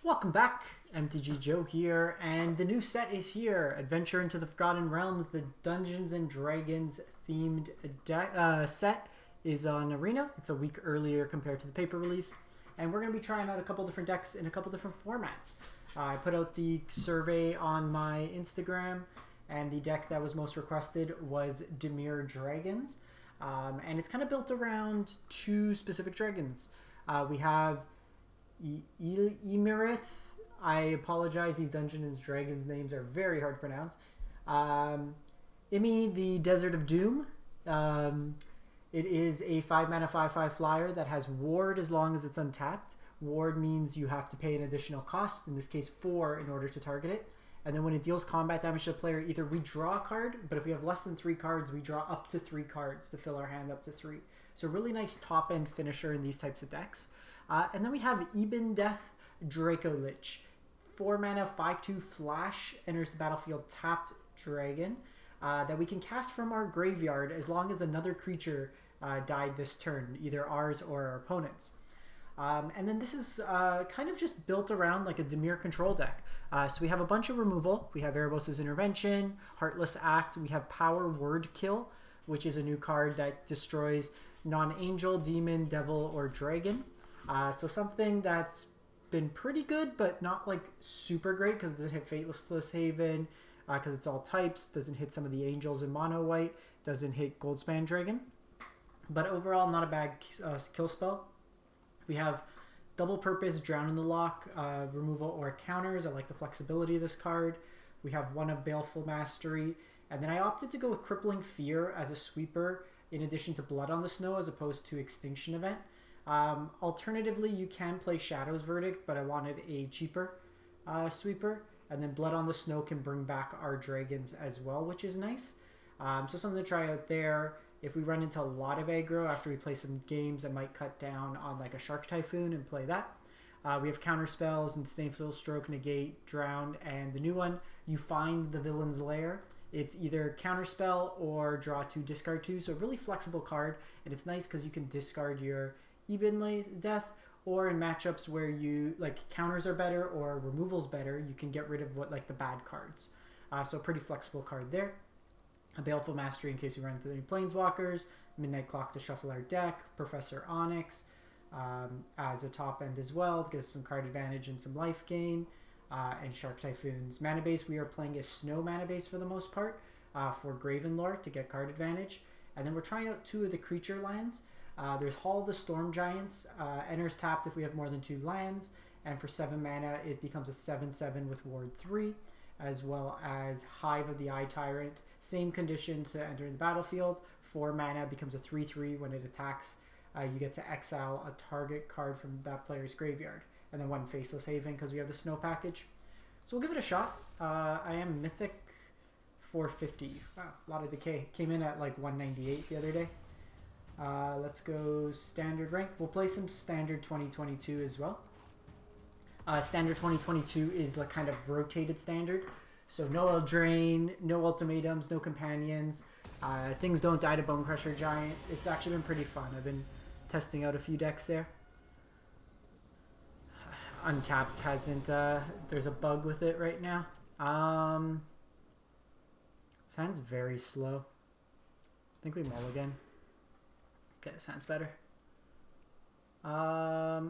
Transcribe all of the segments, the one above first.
Welcome back, MTG Joe here, and the new set is here. Adventure into the Forgotten Realms, the Dungeons and Dragons themed set is on Arena. It's a week earlier compared to the paper release, and we're going to be trying out a couple different decks in a couple different formats. I put out the survey on my Instagram, and the deck that was most requested was Dimir Dragons, and it's kind of built around two specific dragons. We have Iymrith. I apologize, these Dungeons and Dragons names are very hard to pronounce. Imi, the Desert of Doom. It is a 5-mana 5/5 flyer that has Ward as long as it's untapped. Ward means you have to pay an additional cost, in this case 4, in order to target it. And then when it deals combat damage to the player, either we draw a card, but if we have less than 3 cards, we draw up to 3 cards to fill our hand up to 3. So really nice top-end finisher in these types of decks. And then we have Ebondeath Dracolich. 4-mana 5/2 flash, enters the battlefield tapped dragon that we can cast from our graveyard as long as another creature died this turn, either ours or our opponent's. And then this is kind of just built around like a Dimir control deck. So we have a bunch of removal. We have Erebos' Intervention, Heartless Act. We have Power Word Kill, which is a new card that destroys non-angel, demon, devil, or dragon. So something that's been pretty good, but not like super great because it doesn't hit Fateless Haven, because it's all types, doesn't hit some of the angels in mono white, doesn't hit Goldspan Dragon. But overall, not a bad kill spell. We have double purpose, Drown in the Lock, removal or counters. I like the flexibility of this card. We have one of Baleful Mastery, and then I opted to go with Crippling Fear as a sweeper in addition to Blood on the Snow as opposed to Extinction Event. Alternatively, you can play Shadow's Verdict, but I wanted a cheaper sweeper. And then Blood on the Snow can bring back our dragons as well, which is nice. So something to try out there. If we run into a lot of aggro after we play some games, I might cut down on like a Shark Typhoon and play that. We have counter spells and Disdainful Stroke, Negate, Drown, and the new one, You Find the Villain's Lair. It's either counterspell or draw 2, discard 2, so a really flexible card, and it's nice because you can discard your Ebondeath, or in matchups where you like counters are better or removals better, you can get rid of what like the bad cards. So a pretty flexible card there. A Baleful Mastery in case we run into any Planeswalkers. Midnight Clock to shuffle our deck. Professor Onyx as a top end as well, gives some card advantage and some life gain. And Shark Typhoons. Mana base, we are playing a snow mana base for the most part for Gravenlore to get card advantage. And then we're trying out 2 of the creature lands. There's Hall of the Storm Giants, enters tapped if we have more than 2 lands, and for 7 mana it becomes a 7/7 with Ward 3, as well as Hive of the Eye Tyrant, same condition to enter in the battlefield. 4 mana becomes a 3/3 when it attacks. You get to exile a target card from that player's graveyard, and then 1 Faceless Haven because we have the snow package. So we'll give it a shot. I am Mythic 450. Wow, a lot of decay. Came in at like 198 the other day. Let's go standard rank. We'll play some standard 2022 as well. Standard 2022 is a kind of rotated standard. So no Eldraine, no ultimatums, no companions. Things don't die to Bonecrusher Giant. It's actually been pretty fun. I've been testing out a few decks there. Untapped hasn't, there's a bug with it right now. Sounds very slow. I think we mulligan. Okay, sounds better. I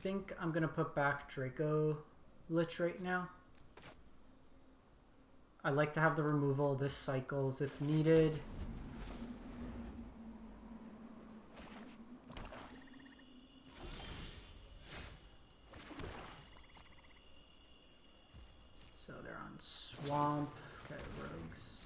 think I'm gonna put back Dracolich right now. I like to have the removal. This cycles if needed. So they're on Swamp. Okay, Rogues.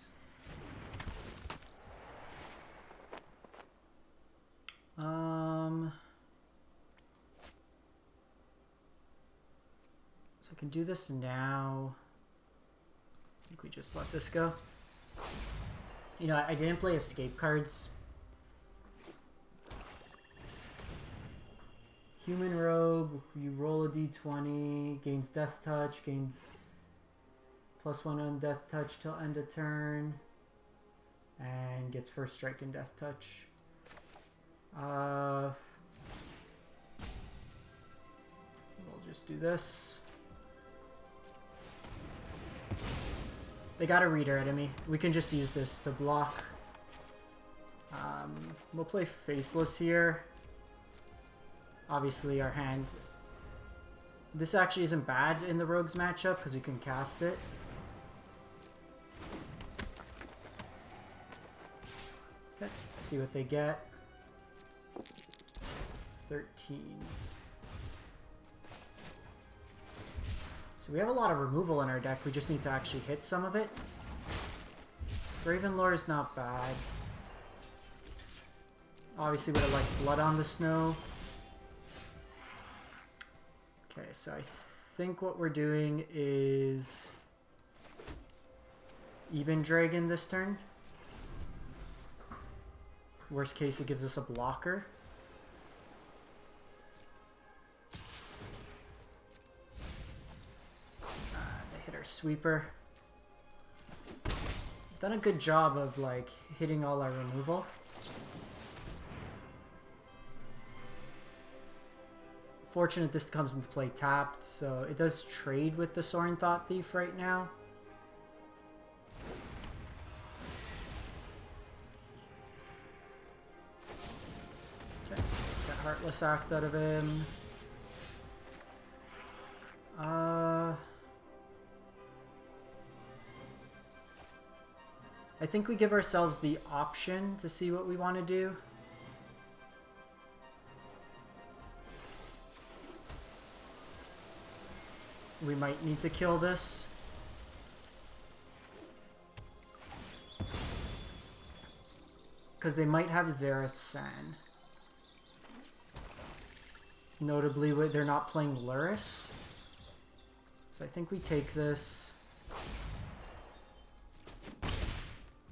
So I can do this now. I think we just let this go. You know, I didn't play escape cards. Human Rogue, you roll a d20, gains Death Touch, gains +1 on Death Touch till end of turn, and gets first strike and Death Touch. just do this. They got a reader enemy. We can just use this to block. We'll play Faceless here. Obviously our hand... This actually isn't bad in the Rogues matchup because we can cast it. Okay, let's see what they get. 13. So we have a lot of removal in our deck, we just need to actually hit some of it. Ravenlore is not bad. Obviously would have liked Blood on the Snow. Okay, so I think what we're doing is Even Dragon this turn. Worst case, it gives us a blocker. They hit our sweeper. Done a good job of like hitting all our removal. Fortunate this comes into play tapped, so it does trade with the Soaring Thought Thief right now. Okay, got Heartless Act out of him. I think we give ourselves the option to see what we want to do. We might need to kill this. Because they might have Zareth San. Notably, they're not playing Lurrus. So I think we take this.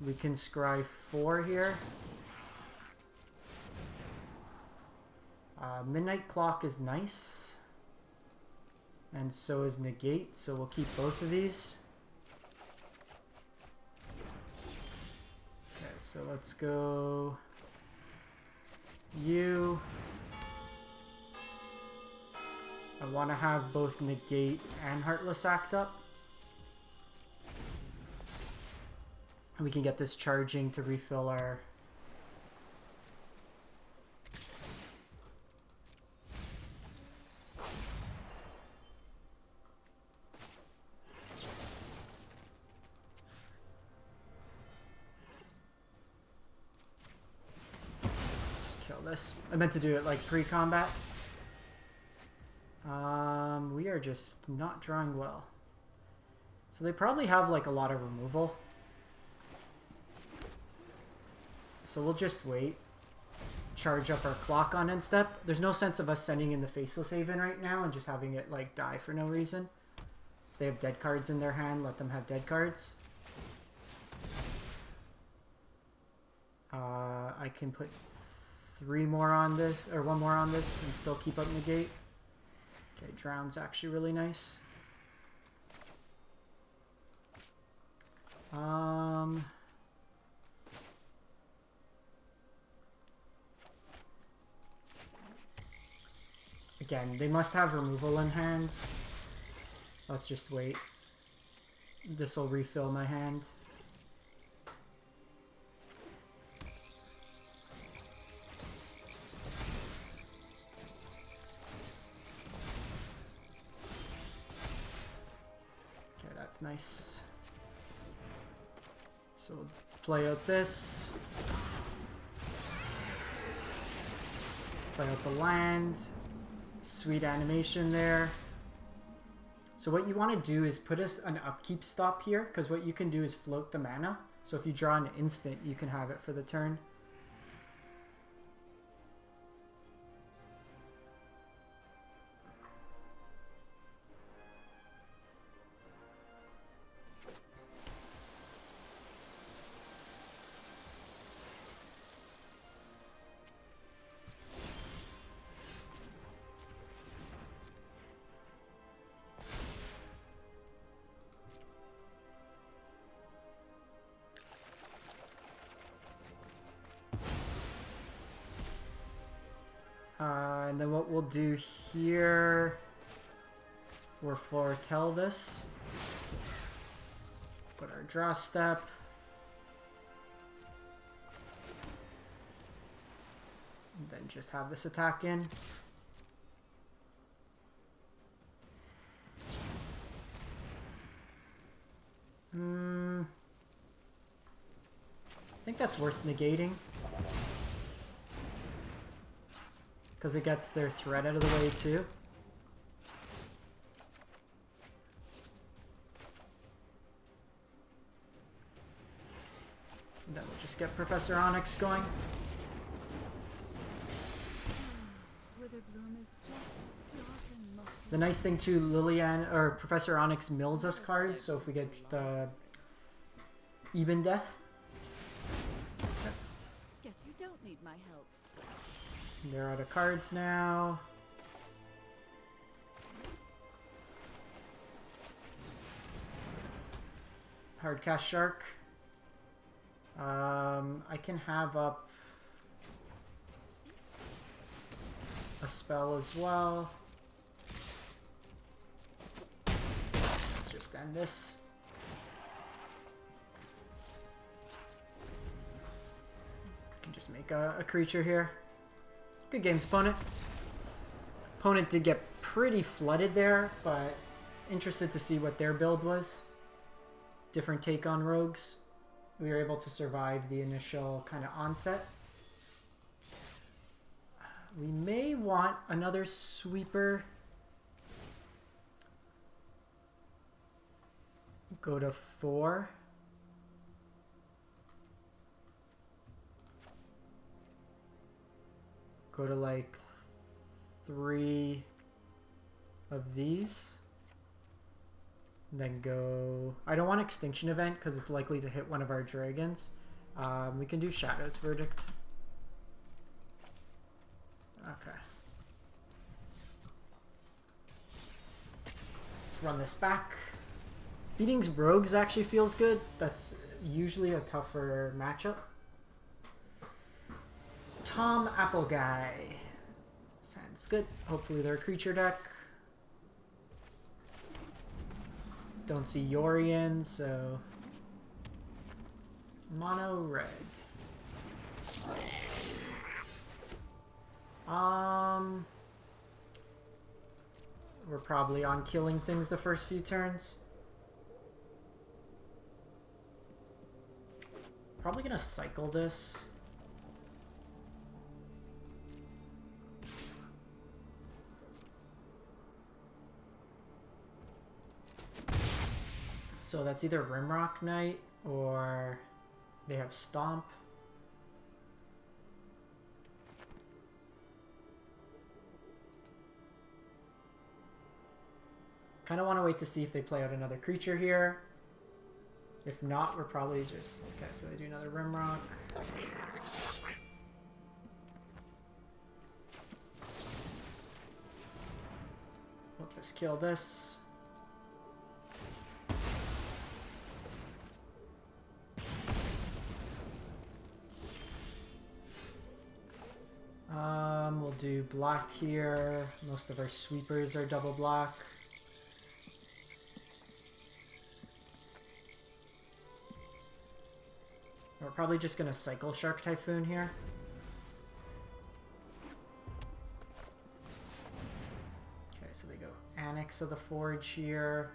We can scry 4 here. Midnight Clock is nice. And so is Negate, so we'll keep both of these. Okay, so let's go... You. I want to have both Negate and Heartless Act up. We can get this charging to refill our... Just kill this. I meant to do it like pre-combat. We are just not drawing well. So they probably have like a lot of removal. So we'll just wait. Charge up our clock on end step. There's no sense of us sending in the Faceless Haven right now and just having it like die for no reason. If they have dead cards in their hand, let them have dead cards. I can put 3 more on this, or 1 more on this and still keep up Negate. Okay, Drown's actually really nice. Again, they must have removal in hand. Let's just wait. This will refill my hand. Okay, that's nice. So we'll play out this. Play out the land. Sweet animation there. So what you want to do is put an upkeep stop here, because what you can do is float the mana. So if you draw an instant, you can have it for the turn. And then what we'll do here We'll foretell this. Put our draw step. And then just have this attack in. I think that's worth negating. Because it gets their threat out of the way too. And then we'll just get Professor Onyx going. The nice thing too, Lilian or Professor Onyx mills us cards, so if we get the Ebondeath. Guess you don't need my help. They're out of cards now. Hardcast Shark. I can have up a spell as well. Let's just end this. Can just make a creature here. Good games, opponent. Opponent did get pretty flooded there, but interested to see what their build was. Different take on rogues. We were able to survive the initial kind of onset. We may want another sweeper. Go to 4. Go to like 3 of these. Then go... I don't want Extinction Event because it's likely to hit one of our dragons. We can do Shadow's Verdict. Okay. Let's run this back. Beating rogues actually feels good. That's usually a tougher matchup. Tom Apple Guy. Sounds good. Hopefully they're a creature deck. Don't see Yorion, so... Mono red. We're probably on killing things the first few turns. Probably gonna cycle this. So that's either Rimrock Knight or they have Stomp. Kind of want to wait to see if they play out another creature here. If not, we're probably just... Okay, so they do another Rimrock. We'll just kill this. We'll do black here. Most of our sweepers are double black. We're probably just gonna cycle Shark Typhoon here. Okay, so they go Annex of the Forge here.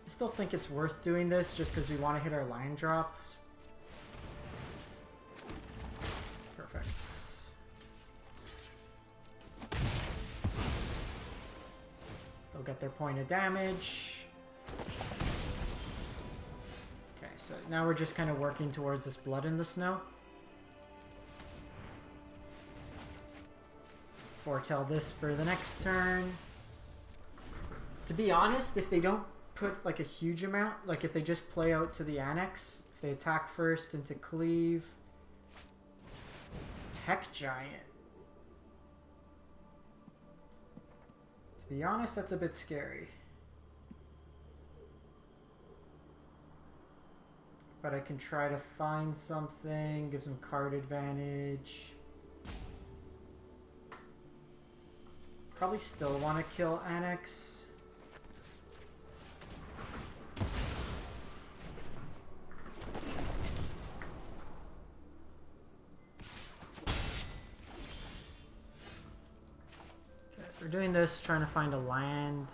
I still think it's worth doing this just because we want to hit our line drop. Perfect. They'll get their point of damage. Okay, so now we're just kind of working towards this Blood in the Snow. Foretell this for the next turn. To be honest, if they don't put like a huge amount, like if they just play out to the Annex, if they attack first into Cleave, Tech Giant. To be honest, that's a bit scary. But I can try to find something, give some card advantage. Probably still want to kill Annex. Okay, so we're doing this, trying to find a land.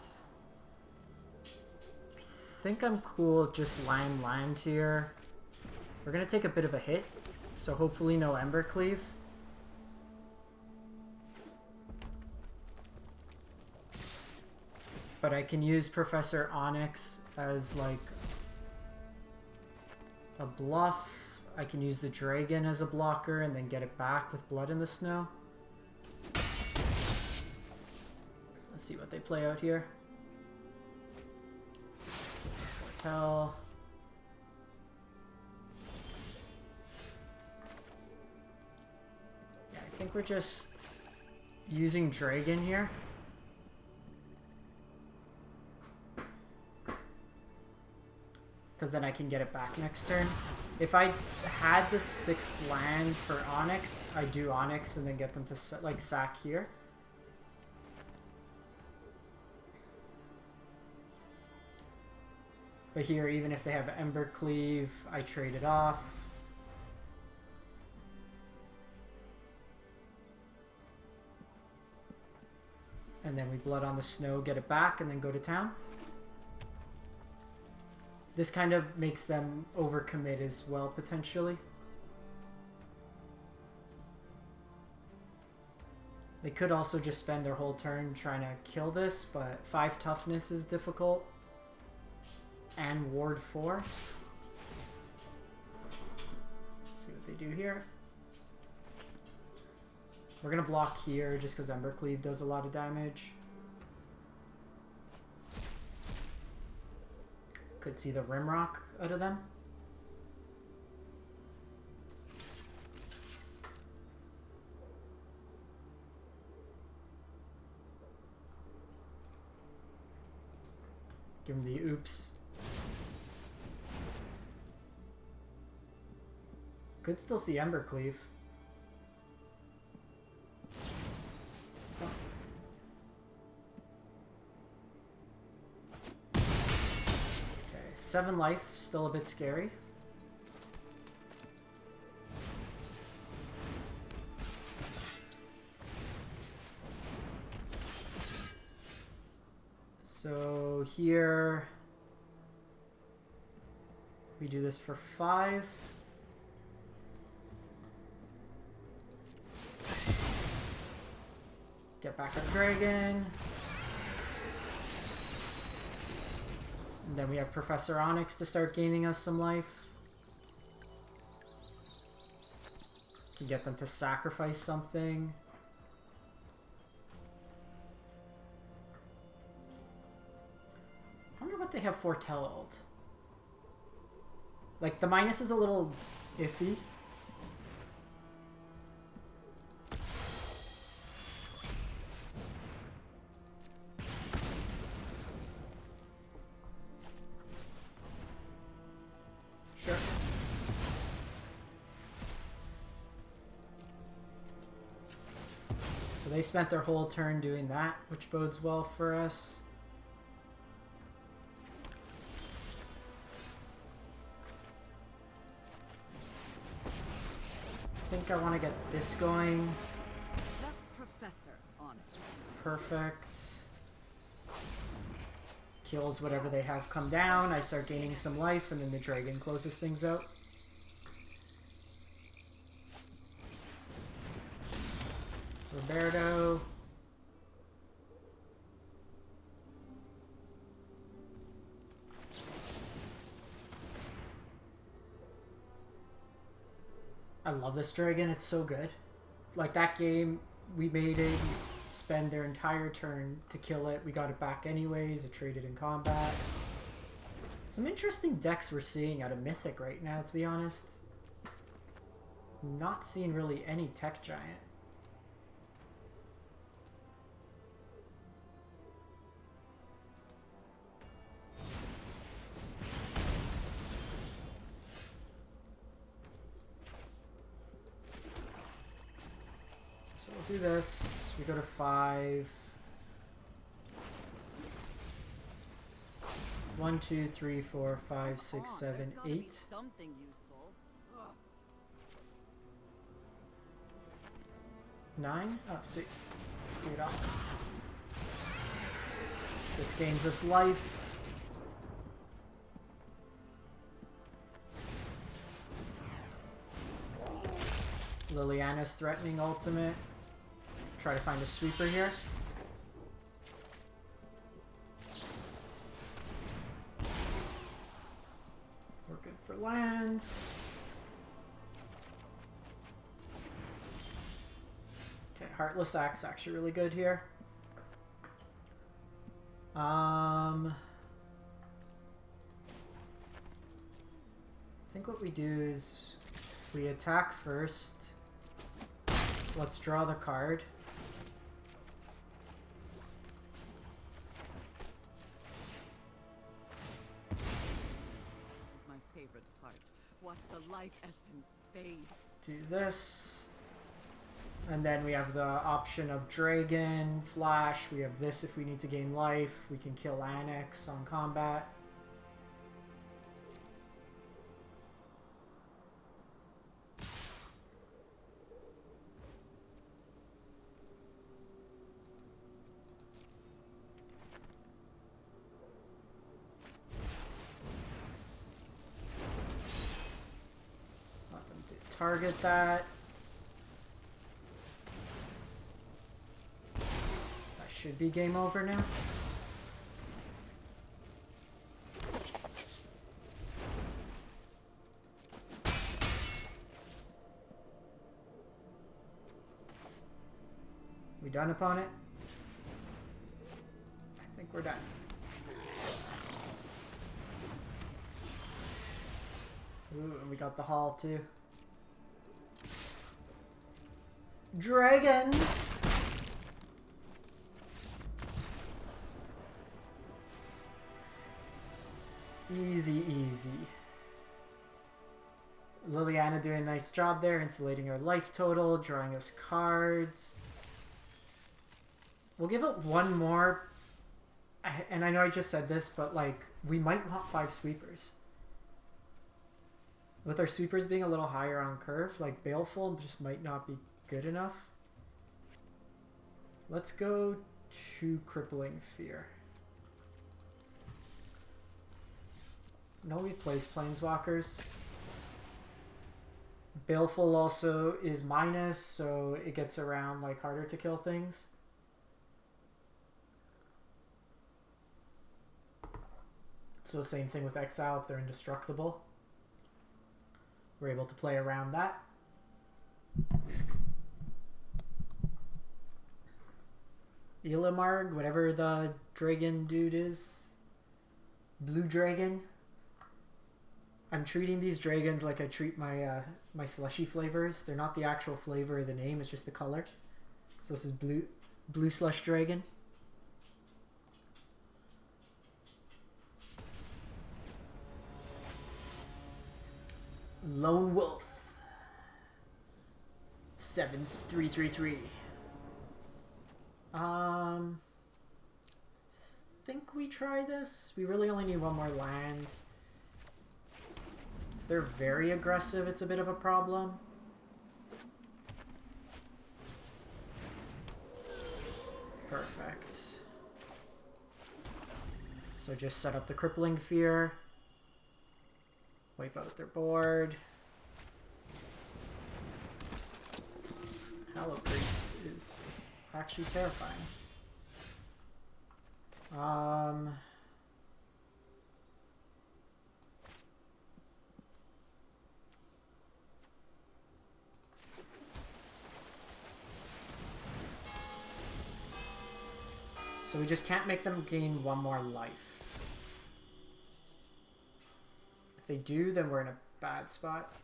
I think I'm cool just land here. We're gonna take a bit of a hit, so hopefully no Embercleave. But I can use Professor Onyx as like a bluff. I can use the dragon as a blocker and then get it back with Blood in the Snow. Let's see what they play out here. Foretell. Yeah, I think we're just using Dragon here. Because then I can get it back next turn. If I had the 6th land for Onyx, I do Onyx and then get them to like sack here. But here, even if they have Embercleave, I trade it off. And then we Blood on the Snow, get it back, and then go to town. This kind of makes them overcommit as well, potentially. They could also just spend their whole turn trying to kill this, but 5 toughness is difficult. And ward 4. Let's see what they do here. We're gonna block here just because Embercleave does a lot of damage. Could see the Rimrock out of them. Give him the oops. Could still see Embercleave. Oh. Okay, 7 life, still a bit scary. So here we do this for 5. Get back our dragon. And then we have Professor Onyx to start gaining us some life. Can get them to sacrifice something. I wonder what they have foretelled. Like, the minus is a little iffy. Sure. So they spent their whole turn doing that, which bodes well for us. I think I want to get this going. That's Professor Onyx. Perfect. Kills whatever they have come down. I start gaining some life, and then the dragon closes things out. Roberto. I love this dragon, it's so good. Like, that game, we made it spend their entire turn to kill it. We got it back anyways, it traded in combat. Some interesting decks we're seeing out of Mythic right now, to be honest. Not seeing really any tech giant. So we'll do this. We go to 5. 1, 2, 3, 4, 5, 6, Come on, 7, there's gotta be 8. something useful. Ugh. 9? Oh, sweet. Get off. This gains us life. Liliana's threatening ultimate. Try to find a sweeper here. We're good for lands. Okay, Heartless Axe actually really good here. I think what we do is we attack first. Let's draw the card. This is my favorite part. Watch the life essence fade. Do this. And then we have the option of Dragon, Flash. We have this if we need to gain life. We can kill Annex on combat. Let them target that. Should be game over now. We done, opponent? I think we're done. Ooh, and we got the haul too. Dragons! Easy, easy. Liliana doing a nice job there, insulating our life total, drawing us cards. We'll give it one more. And I know I just said this, but like, we might want 5 sweepers. With our sweepers being a little higher on curve, like Baleful just might not be good enough. Let's go to Crippling Fear. No, we place Planeswalkers. Baleful also is minus, so it gets around like harder to kill things. So same thing with Exile if they're indestructible. We're able to play around that. Ilamarg, whatever the dragon dude is. Blue dragon. I'm treating these dragons like I treat my my slushy flavors. They're not the actual flavor of the name, it's just the color. So this is blue slush dragon. Lone Wolf. 7/3/3/3. Think we try this. We really only need one more land. If they're very aggressive, it's a bit of a problem. Perfect. So just set up the Crippling Fear. Wipe out their board. Hallow Priest is actually terrifying. So we just can't make them gain one more life. If they do, then we're in a bad spot.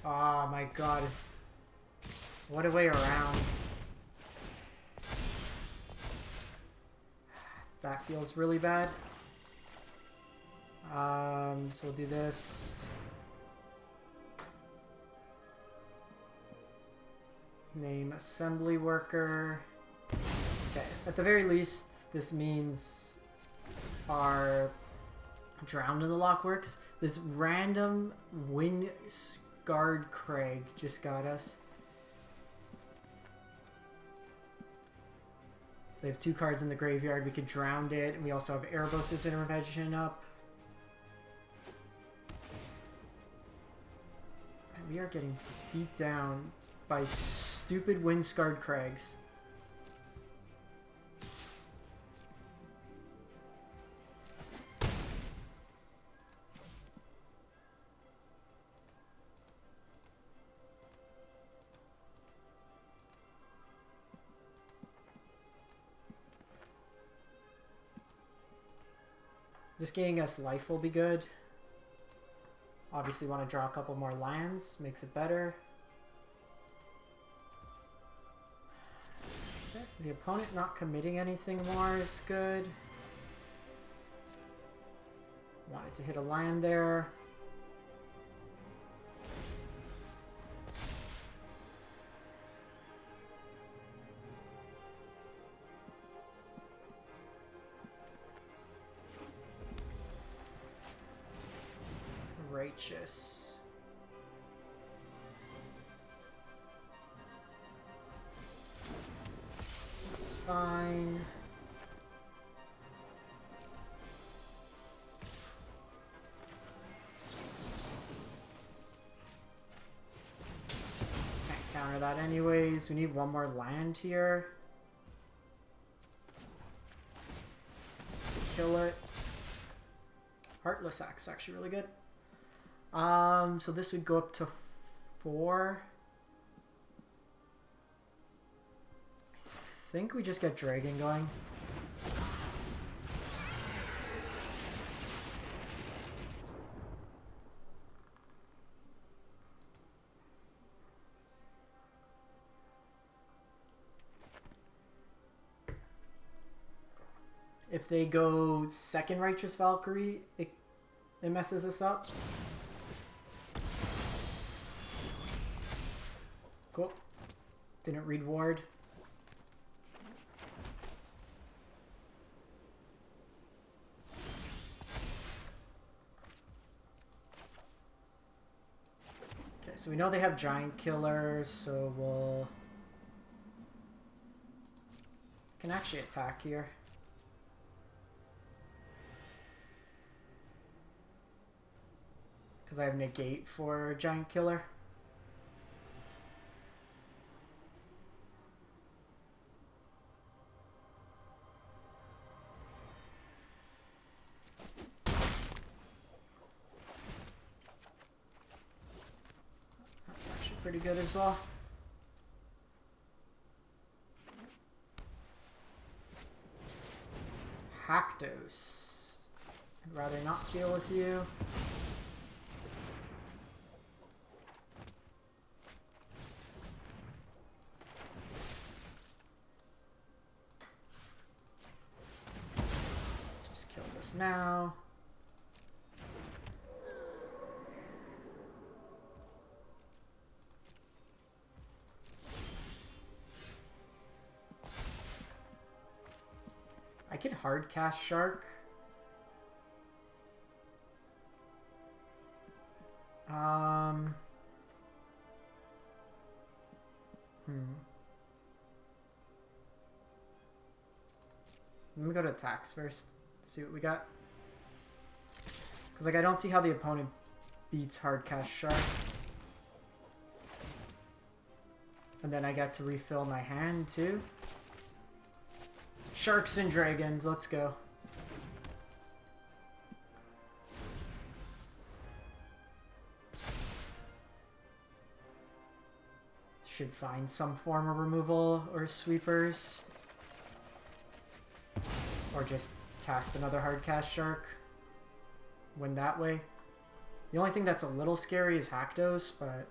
Oh my god. What a way around. That feels really bad. So we'll do this. Name assembly worker. Okay, at the very least, this means our Drowned in the Loch works. This random Wind-Scarred Crag just got us. So they have 2 cards in the graveyard. We could Drown it, and we also have Erebos' Intervention up. And we are getting beat down by stupid Wind-Scarred Crags. Just getting us life will be good. Obviously want to draw a couple more lands, makes it better. Okay. The opponent not committing anything more is good. Wanted to hit a land there. Righteous. That's fine. Can't counter that anyways. We need one more land here. Kill it. Heartless Axe actually really good. So this would go up to 4. I think we just get Dragon going. If they go second Righteous Valkyrie, it messes us up. Cool. Didn't read Ward. Okay, so we know they have Giant Killers, so we'll... can actually attack here. Because I have Negate for Giant Killer. Pretty good as well. Haktos. I'd rather not deal with you. Just kill this now. I could hard cast Shark. Let me go to attacks first. See what we got. Because like I don't see how the opponent beats hard cast Shark. And then I got to refill my hand too. Sharks and dragons, let's go. Should find some form of removal or sweepers. Or just cast another hard cast Shark. Win that way. The only thing that's a little scary is Haktos, but...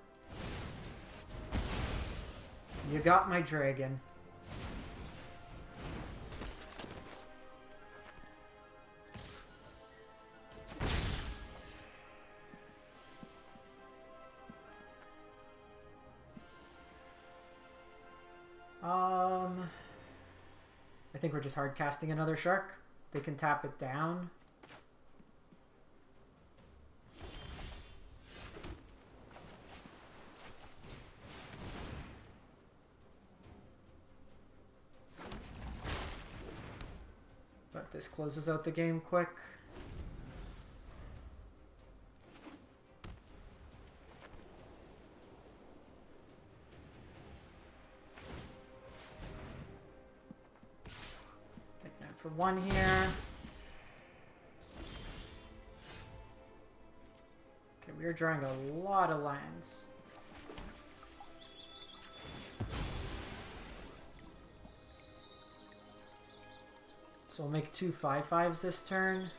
you got my dragon. I think we're just hard casting another shark. They can tap it down. But this closes out the game quick. For one here. Okay, we are drawing a lot of lands. So we'll make 2 5/5s this turn.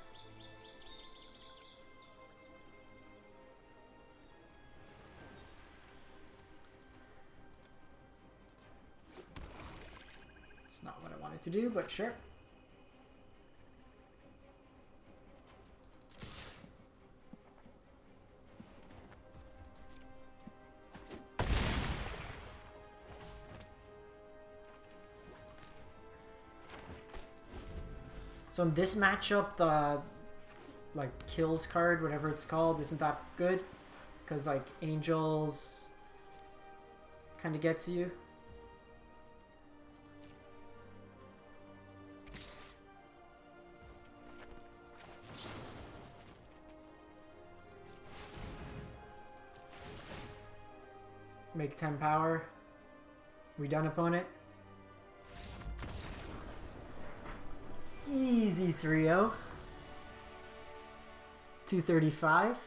It's not what I wanted to do, but sure. So in this matchup, the like kills card, whatever it's called, isn't that good, because like Angels kind of gets you. Make 10 power. We done, opponent. Easy 3-0. 235.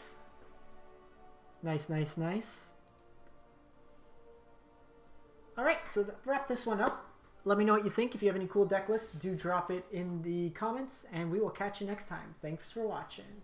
Nice, nice, nice. Alright, so wrap this one up. Let me know what you think. If you have any cool deck lists, do drop it in the comments, and we will catch you next time. Thanks for watching.